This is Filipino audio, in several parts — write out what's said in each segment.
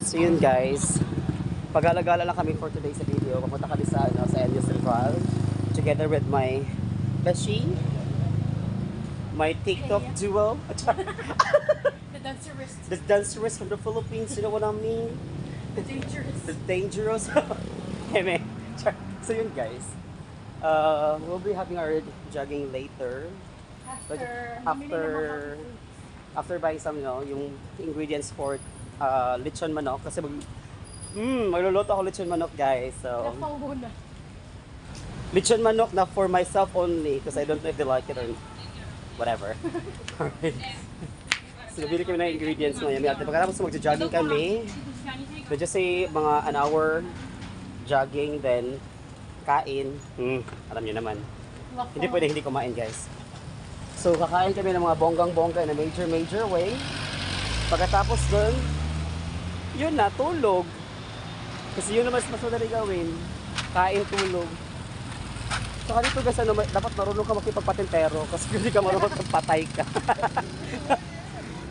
So yun guys, pag-alagala lang kami for today's video. Papunta kami sa NU Central together with my beshi, my TikTok duo, The dancerist. the dancers from the Philippines, you know what I mean? The dangerous. The dangerous. Eme. So yun guys, we'll be having our jogging later. After buying some, yung ingredients for lechon manok kasi magluluto ako lechon manok guys. So Napanguna. lechon manok na for myself only because I don't know if they like it or whatever. Alright. So nabili kami ng ingredients ngayon. Pagkatapos magja-jogging kami, let's just say mga an hour jogging then kain. Alam niyo naman. Hindi pwede hindi kumain guys. So kakain kami ng mga bonggang-bongga in a major way. Pagkatapos dun, yun na, tulog. Kasi yun naman mas madali gawin. Kain, tulog. Saka dito guys, dapat marunong ka makipagpatintero kasi hindi ka marunong patay ka.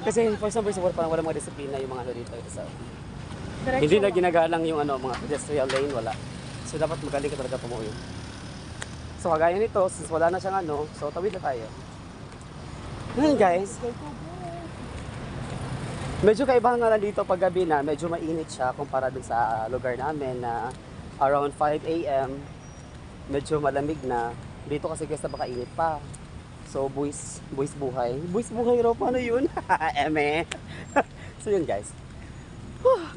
Kasi for some reason, parang wala mga disiplina yung mga ano dito. So, hindi na ginagalang yung mga pedestrian lane, wala. So dapat magaling ka talaga pumuwi. So kagaya nito, since wala na siyang so tawid na tayo. Ngayon guys, medyo kaibahan nga lang dito pag gabi na, medyo mainit siya kumpara dun sa lugar namin na around 5 AM, medyo malamig na. Dito kasi guys, napakainit pa. So, buwis buhay. Buwis buhay raw, paano yun? Eme. So yun guys.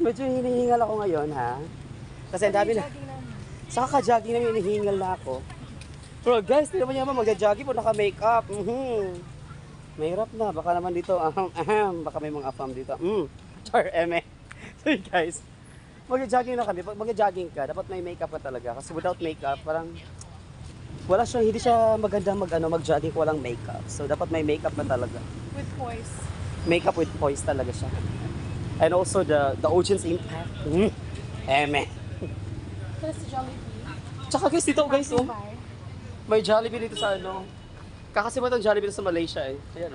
Medyo hinihingal ako ngayon ha. Kasi ang dami na. Sa kaka-jogging namin, hinihingal na ako. Pero guys, hindi naman niya magja-jogging po naka-makeup. Mahirap na, baka naman dito, baka may mga afam dito. Char, eme. So guys, magja-jogging na kami. Pag magja-jogging ka, dapat may makeup ka talaga. Kasi without makeup, parang wala siya, hindi siya maganda mag-jogging kung walang makeup. So dapat may makeup na talaga. With poise. Makeup with poise talaga siya. And also the ocean's impact. Eme. Pero si Jollibee. Tsaka guys, dito guys, may Jollibee dito sa kakasibat ang Jollibee sa Malaysia eh. Ayan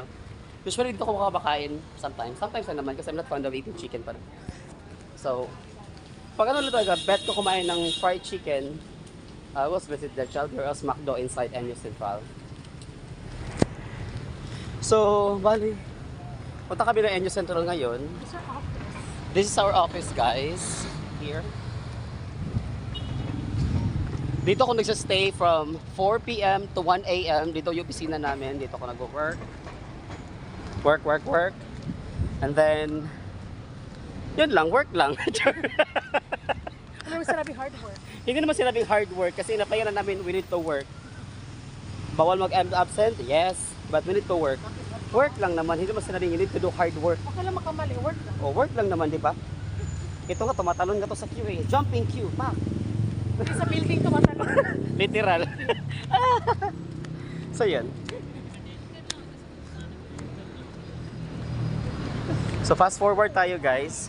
Usually dito ako makakain sometimes. Sometimes na naman kasi I'm not fond of eating chicken pa rin. So, pag lang talaga, bet ko kumain ng fried chicken, I was visit the Jollibee or else McDo inside NU Central. So, bali, punta kami ng NU Central ngayon. This is our office guys. Here. Dito ako nagsastay from 4 PM to 1 AM. Dito yung opisina namin. Dito ako nag-work. Work. And then, yun lang, work lang. Ano naman sinabing hard work? Hindi naman sinabing hard work kasi napayaran namin we need to work. Bawal mag-absent? Yes. But we need to work. Work lang naman. Hindi naman sinabing you need to do hard work. Okay lang makamali, work lang. Work lang naman, di ba? Ito nga, tumatalon nga to sa queue eh. Jumping queue, pa. Sa building tumatalon. Literal. So yan. So fast forward tayo guys.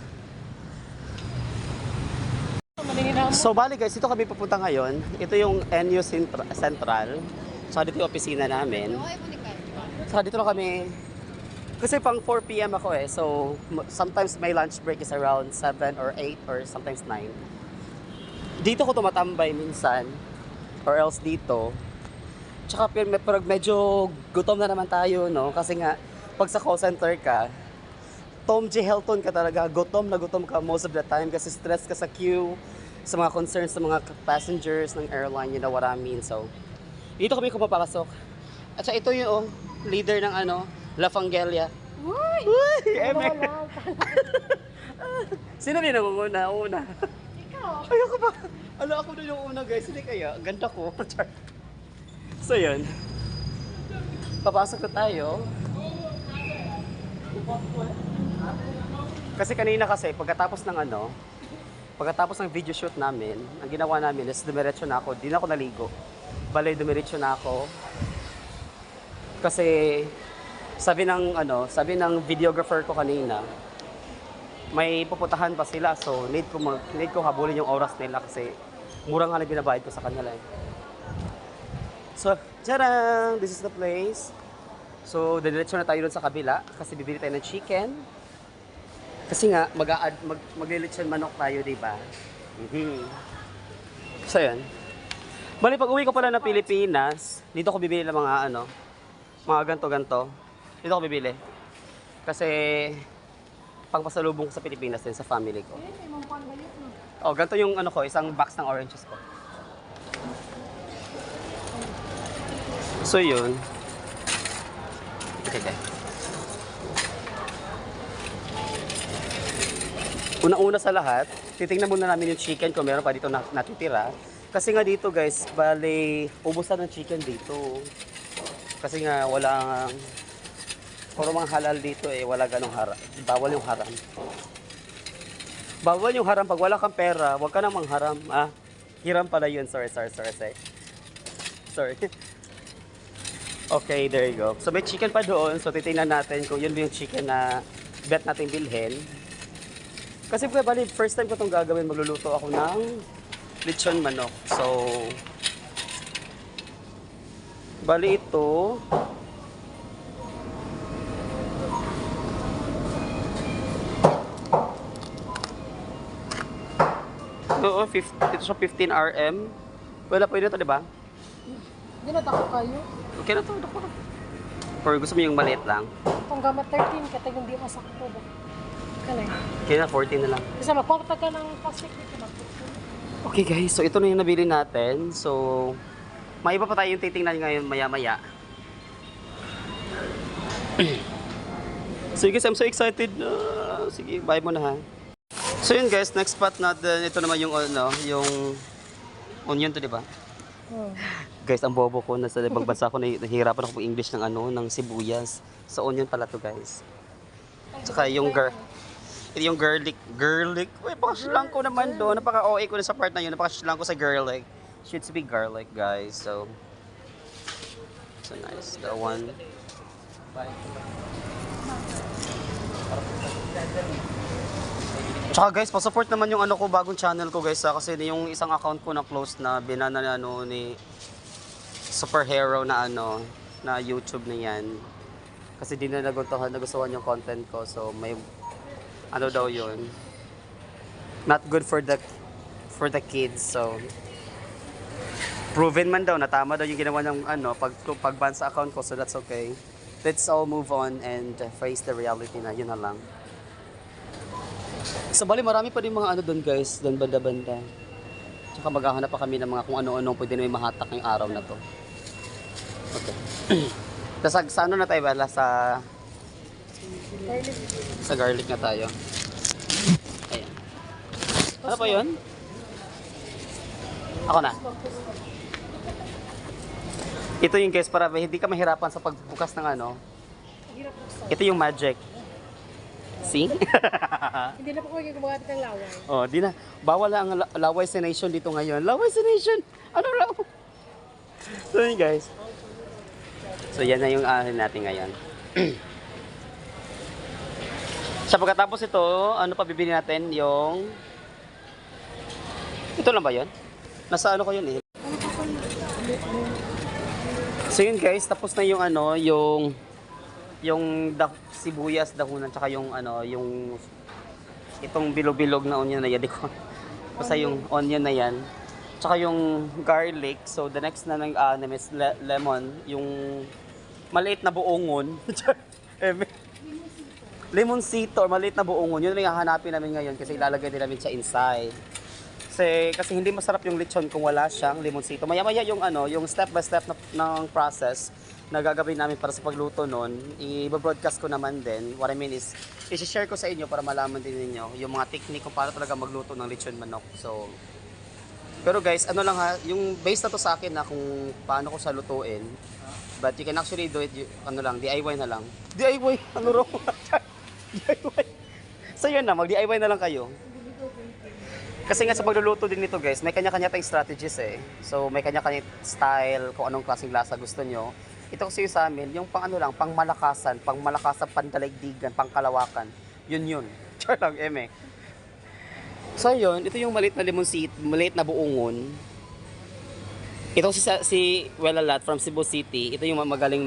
So bali guys, ito kami pupunta ngayon. Ito yung NU Central. So dito yung opisina namin. So dito na kami. Kasi pang 4 PM ako eh. So sometimes my lunch break is around 7 or 8 or sometimes 9. Dito ko tumatambay minsan or else dito. Tsaka pero medyo gutom na naman tayo, no? Kasi nga, pag sa call center ka, Tom J. Helton ka talaga, gutom na gutom ka most of the time kasi stress ka sa queue, sa mga concerns sa mga passengers ng airline, you know what I mean? So, dito kami papapasok. At saka ito yung leader ng La Fangelia. Uy! Eme! Sino yung nangunguna? Una. Ayoko ba? Ako na yung una guys, hindi kaya. Ganda ko. So yun. Papasok na tayo. Kasi kanina pagkatapos ng video shoot namin, ang ginawa namin is dumiretso na ako. Di na ako naligo. Balay dumiretso na ako. Kasi sabi ng videographer ko kanina, may pupuntahan pa sila, so need ko habulin yung oras nila kasi murang nga na binabayad ko sa kanila eh. So, tadang! This is the place. So, diretso na tayo dun sa kabila kasi bibili tayo ng chicken. Kasi nga, maglilitsyon manok tayo, di ba? Mhm. So, yan. Bali, pag uwi ko pala ng Pilipinas, dito ko bibili ng mga ano, mga ganto-ganto. Dito ko bibili. Kasi, pangpasalubong ko sa Pilipinas din, sa family ko. Eh, may mga ba yun, no? Oh, ganito yung ano ko, isang box ng oranges ko. So, yun. Okay. Una-una sa lahat, titingnan muna namin yung chicken kung meron pa dito natitira. Kasi nga dito guys, bali, ubos na ng chicken dito. Kasi nga wala, puro mga halal dito eh, wala ganong haram. Bawal yung haram. Bawal yung haram pag wala kang pera, huwag ka nang mangharam. Ah, hiram pala yun. Sorry. Sorry. Okay, there you go. So may chicken pa doon. So titingnan natin kung yun ba yung chicken na bet natin bilhin. Kasi bali, first time ko itong gagawin, magluluto ako ng lechon manok. So, bali ito, oo, ito siya 15 RM. Wala pwede ito, di ba? Hindi na tako kayo. Okay na ito, or gusto mo yung maliit lang? Kung gamat 13, katay hindi masakto ba? Kanay. Kaya na, 14 na lang. Kasi magkwarta ka ng plastic dito ba? Okay guys, so ito na yung nabili natin. So, may iba pa tayong titingnan ngayon maya-maya. So guys, I'm so excited. Sige, bye mo na ha. So yun guys, next spot natin, ito naman yung ano, yung onion to, di ba? Oh. Guys, ang bobo ko, nasa ibang bansa ko, nahihirapan ako English ng ano, ng sibuyas. So onion pala to guys. Tsaka yung yung garlic. Uy, napaka-slang ko naman doon. Napaka-OA ko na sa part na yun. Napaka-slang ko sa garlic. Should be garlic, guys. So nice. That one. Tsaka guys, pa-support naman yung ano ko, bagong channel ko guys. Kasi yung isang account ko na close na binana na ano ni superhero na ano, na YouTube na yan. Kasi di na nagustuhan yung content ko. So may ano daw yun, not good for the kids. So proven man daw na tama daw yung ginawa ng ano pag-ban sa account ko. So that's okay. Let's all move on and face the reality na yun na lang. So bali marami pa din mga ano doon guys, doon banda-banda. Tsaka maghahanap pa kami ng mga kung ano-ano pwede na mahatak ngayong araw na to. Okay. Tapos sa ano na tayo bala sa garlic na tayo. Ayan. Ano pa yun? Ako na. Ito yung guys para hindi ka mahirapan sa pagbukas ng ano. Ito yung magic. See? Hindi na po ko gumagamit ng laway. Oh, di na. Bawal ang laway sination dito ngayon. Laway sination! Ano raw? So yun guys. So yan na yung natin ngayon. Sa pagkatapos ito, ano pa bibili natin? Yung... Ito lang ba yun? Nasa ano ko yun eh. So yun guys, tapos na yung ano, yung sibuyas, dahunan, tsaka yung ano, yung itong bilog-bilog na onion na yan. Basta yung onion na yan. Tsaka yung garlic. So the next na is lemon, yung maliit na buongon. Lemonsito or maliit na buongon, yun yung hahanapin namin ngayon kasi ilalagay din namin siya inside. Kasi hindi masarap yung lechon kung wala siyang lemonsito. Maya-maya yung ano, yung step by step ng process na gagawin namin para sa pagluto nun, i-broadcast ko naman din. What I mean is, i-share ko sa inyo para malaman din ninyo yung mga technique kung paano talaga magluto ng lechon manok. So, pero guys, ano lang ha, yung base na to sa akin na kung paano ko siya lutuin. But you can actually do it, ano lang, DIY na lang. DIY? Ano raw? DIY. So yun na, mag-DIY na lang kayo. Kasi nga sa pagluluto din nito guys, may kanya-kanya tayong strategies eh. So may kanya-kanya style, kung anong klaseng lasa gusto nyo. Ito kasi yung sa amin, yung pang ano lang, pang malakasan, pandaligdigan, pang kalawakan. Yun. Char lang, eme. So yun, ito yung maliit na lemon maliit na buongon. Ito si Welalat from Cebu City. Ito yung magaling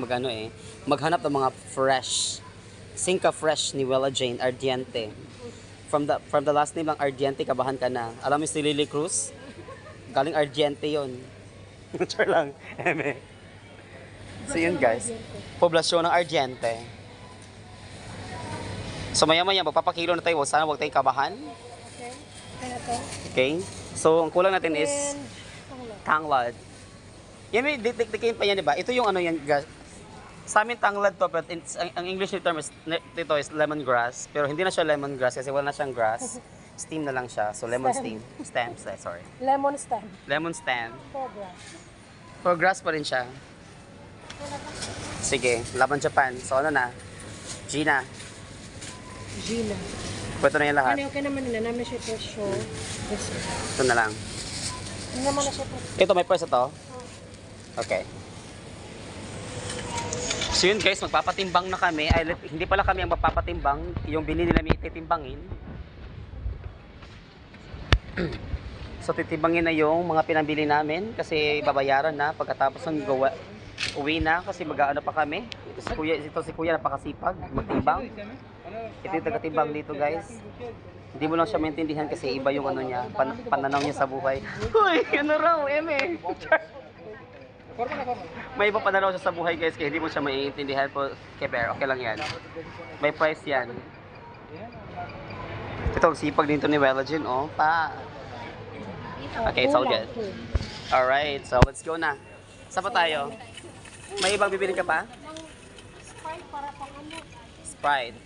maghanap ng mga fresh Singka Fresh ni Wella Jane Ardiente. From the last name lang Ardiente, kabahan ka na. Alam mo si Lily Cruz? Galing Ardiente yon. Char lang. Eme. So yun guys. Poblasyon ng Ardiente. So maya-maya, magpapakilo na tayo. Sana huwag tayong kabahan. Okay. Kaya to. Okay? So ang kulang natin is And, tanglad. Yan may dikdikin pa yan, di ba? Ito yung ano yan, guys. Sa amin tanglad to, but ang English term is, dito is lemongrass. Pero hindi na siya lemongrass kasi wala na siyang grass. Steam na lang siya. So lemon steam. Sorry. lemon stem. Lemon stem. Cobra. For grass pa rin siya. Sige, Laban Japan. So ano na? Gina. Gina. Pwede na yan lahat. Okay naman nila. Namin siya presyo. Ito na lang. Hindi naman na siya presyo. Ito, may price ito? Okay. So yun guys, magpapatimbang na kami. Ay, hindi pala kami ang magpapatimbang. Yung binili nila may ititimbangin. So titimbangin na yung mga pinambili namin kasi babayaran na pagkatapos ng uwi na kasi mag-ano pa kami. Ito si kuya napakasipag magtimbang. Ito yung taga-timbang dito guys. Hindi mo lang siya maintindihan kasi iba yung ano niya, pananaw niya sa buhay. Uy, ano raw, eme. May iba pananaw siya sa buhay guys kaya hindi mo siya maiintindihan po. Keber, okay lang yan. May price yan. Ito ang sipag dito ni Wella Jane, oh. Pa. Okay, it's all good. Alright, so let's go na. Saan pa tayo? May ibang bibili ka pa? Sprite para pang ano. Sprite.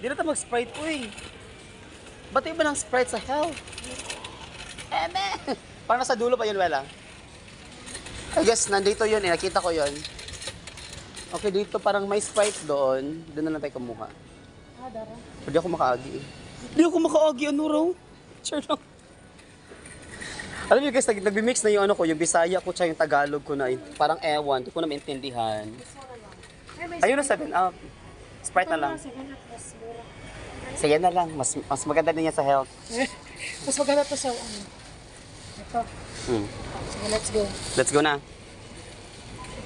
Di na tayo mag-Sprite, uy. Ba't iba ng Sprite sa health? Eme! Parang nasa dulo pa yun, Wella. I guess, nandito yun eh. Nakita ko yun. Okay, dito parang may Sprite doon. Doon na lang tayo kumuha. Dara. Hindi ako makaagi. Hindi ako makaagi, ano raw? Sure lang. Alam niyo guys, nag-mix na yung ano ko, yung Bisaya ko tsaka yung Tagalog ko na parang ewan, hindi ko na maintindihan. Ayun na 7-Up. Sprite na lang. Sige na lang, mas maganda din yan sa health. Mas maganda to sa ano. Ito. Sige, let's go. Let's go na.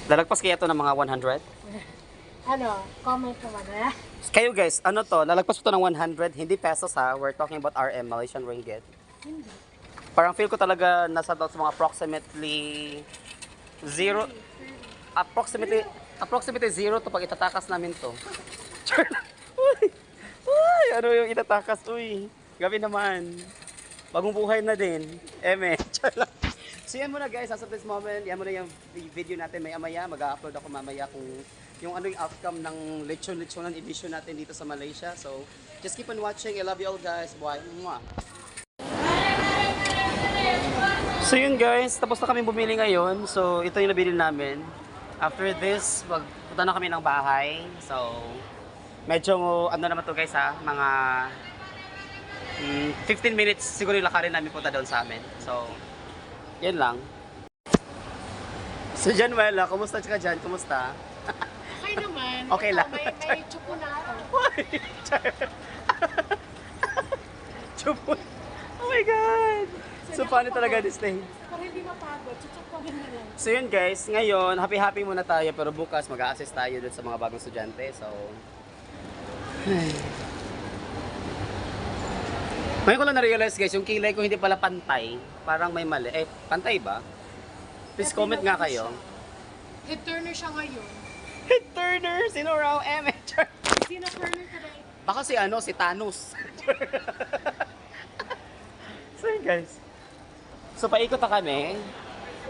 Lalagpas kaya to ng mga 100? Ano, comment naman eh. Kayo guys, ano to, lalagpas to ng 100, hindi pesos ha, we're talking about RM, Malaysian Ringgit. Hindi. Parang feel ko talaga nasa daw sa mga approximately zero to pag itatakas namin to. Uy! Uy! Ano yung itatakas? Uy! Gabi naman. Bagong buhay na din. Eme. So yan muna guys, as of this moment, yan muna yung video natin maya-maya. Mag-upload ako mamaya kung yung ano yung outcome ng lechon-lechonan edition natin dito sa Malaysia. So, just keep on watching. I love you all guys. Bye. Mwah. So yun guys, tapos na kami bumili ngayon. So ito yung nabili namin. After this, magpunta na kami ng bahay. So medyo ano naman to guys ha, mga 15 minutes siguro yung lakarin namin punta doon sa amin. So yan lang. So Januela, kumusta ka dyan? Kumusta? Okay naman. Okay lang. May chupo na ako. Chupo. Oh my God! So paano talaga this thing? Para hindi mapagod, chuchupohin na lang. So yun guys, ngayon happy-happy muna tayo pero bukas mag-a-assist tayo dun sa mga bagong estudyante. So ngayon ko lang na-realize guys, yung kilay ko hindi pala pantay. Parang may mali. Eh, pantay ba? Please comment nga kayo. Head turner siya ngayon. Head turner! Sino raw? Amateur! Sino turner ka dahil? Baka si ano, si Thanos. So yun guys. So paikot na kami.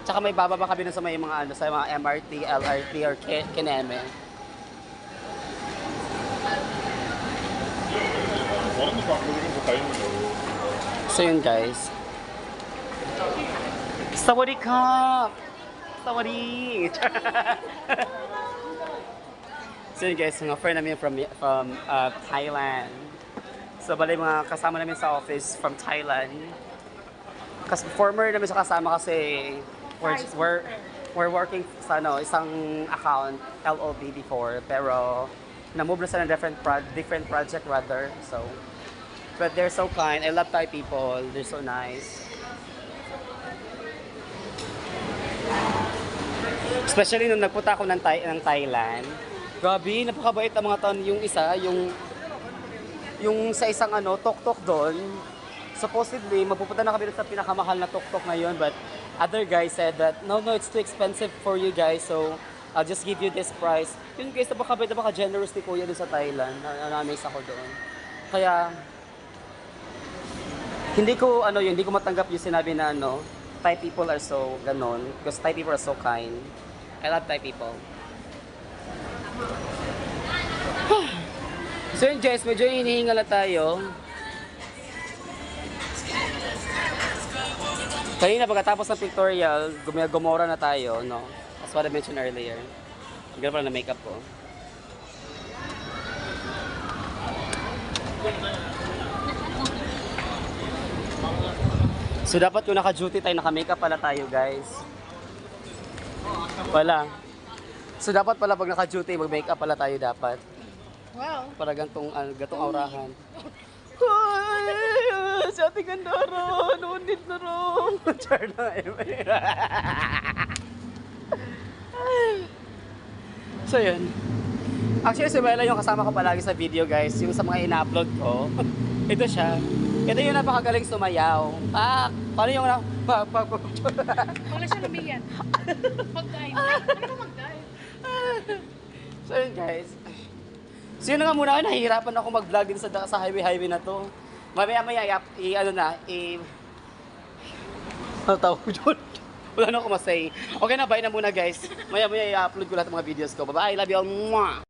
Tsaka may bababa kami sa may mga ano, sa mga MRT, LRT or Kineme. So yun guys. Sawadee-ka! Sawadee! So yun guys, mga friend namin from Thailand. So bali mga kasama namin sa office from Thailand. Kasi former namin sa kasama kasi we're working sa ano, isang account LOB before pero na-move na sa different project rather. So but they're so kind. I love Thai people. They're so nice. Especially nung nagpunta ako ng Thailand. Grabe, napakabait ang mga taon. Yung isa, yung sa isang ano, tok-tok doon, supposedly, mapupunta na kami doon sa pinakamahal na tok-tok ngayon, but other guys said that, no, it's too expensive for you guys, so I'll just give you this price. Yun guys, napakabait, napaka-generous ni Kuya doon sa Thailand. Na-amaze ako doon. Kaya, hindi ko matanggap yung sinabi na ano, Thai people are so ganon, because Thai people are so kind. I love Thai people. So yun guys, medyo hinihinga na tayo. Kanina pagkatapos ng pictorial, gumora na tayo, no? That's what I mentioned earlier. Ganun pala na makeup ko. So dapat kung naka-duty tayo, naka-makeup pala tayo guys. Wala. So dapat pala pag naka-duty, mag-makeup pala tayo dapat. Wow. Para gantong aurahan. Ay, si Ate Gandara, nunit na rin. Char na So yun. Actually, si Mela yung kasama ko palagi sa video guys. Yung sa mga ina-upload ko. Ito siya. Ito yung napakagaling sumayaw. Paano yung Huwag na siya lumiyan. Mag-dive. Ano ba mag-dive? So yun guys. So yun na nga muna, nahihirapan ako mag-vlog din sa highway na to. Mamaya-maya, ano tawag yun? Wala na ako masay. Okay na, bye na muna guys. Maya-maya i-upload ko lahat ng mga videos ko. Bye-bye, love you all. Mwah!